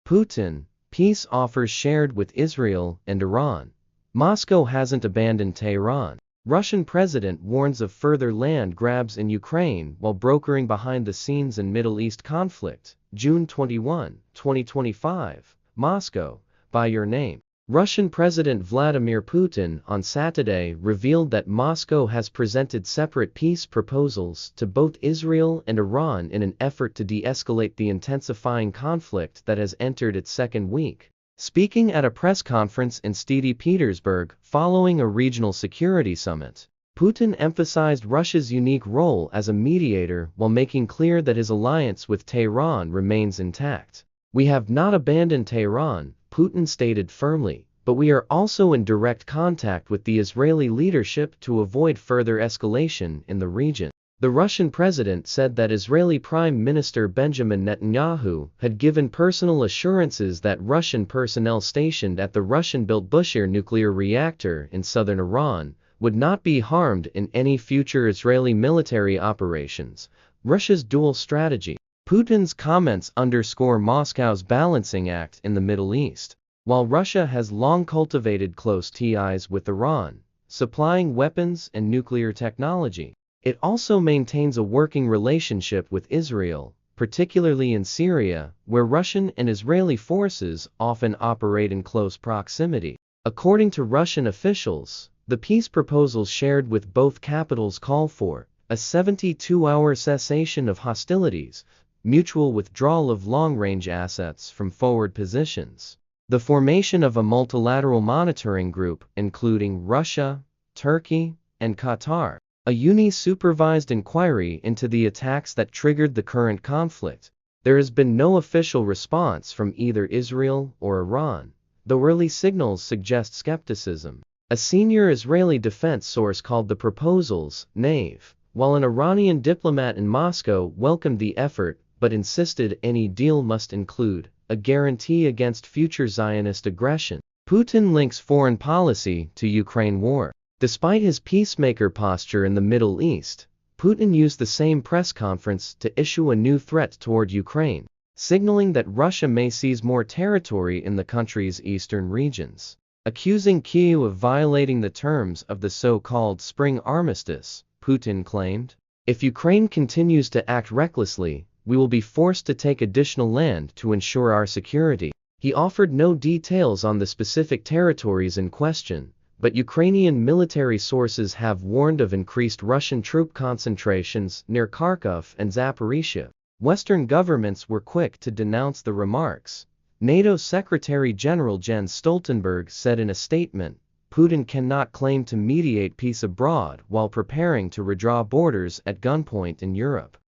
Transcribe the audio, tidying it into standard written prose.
Putin, peace offers shared with Israel and Iran. Moscow hasn't abandoned Tehran. Russian president warns of further land grabs in Ukraine while brokering behind the scenes in Middle East conflict. June 21, 2025, Moscow, by your name. Russian President Vladimir Putin on Saturday revealed that Moscow has presented separate peace proposals to both Israel and Iran in an effort to de-escalate the intensifying conflict that has entered its second week. Speaking at a press conference in St. Petersburg following a regional security summit, Putin emphasized Russia's unique role as a mediator while making clear that his alliance with Tehran remains intact. "We have not abandoned Tehran," Putin stated firmly, "but we are also in direct contact with the Israeli leadership to avoid further escalation in the region." The Russian president said that Israeli Prime Minister Benjamin Netanyahu had given personal assurances that Russian personnel stationed at the Russian-built Bushehr nuclear reactor in southern Iran would not be harmed in any future Israeli military operations. Russia's dual strategy. Putin's comments underscore Moscow's balancing act in the Middle East. While Russia has long cultivated close ties with Iran, supplying weapons and nuclear technology, it also maintains a working relationship with Israel, particularly in Syria, where Russian and Israeli forces often operate in close proximity. According to Russian officials, the peace proposals shared with both capitals call for a 72-hour cessation of hostilities, mutual withdrawal of long-range assets from forward positions, the formation of a multilateral monitoring group including Russia, Turkey, and Qatar, a uni-supervised inquiry into the attacks that triggered the current conflict. There has been no official response from either Israel or Iran, though early signals suggest skepticism. A senior Israeli defense source called the proposals naive, while an Iranian diplomat in Moscow welcomed the effort but insisted any deal must include a guarantee against future Zionist aggression. Putin links foreign policy to Ukraine war. Despite his peacemaker posture in the Middle East, Putin used the same press conference to issue a new threat toward Ukraine, signaling that Russia may seize more territory in the country's eastern regions. Accusing Kyiv of violating the terms of the so-called Spring Armistice, Putin claimed, "If Ukraine continues to act recklessly, we will be forced to take additional land to ensure our security." He offered no details on the specific territories in question, but Ukrainian military sources have warned of increased Russian troop concentrations near Kharkov and Zaporizhzhia. Western governments were quick to denounce the remarks. NATO Secretary General Jens Stoltenberg said in a statement, "Putin cannot claim to mediate peace abroad while preparing to redraw borders at gunpoint in Europe."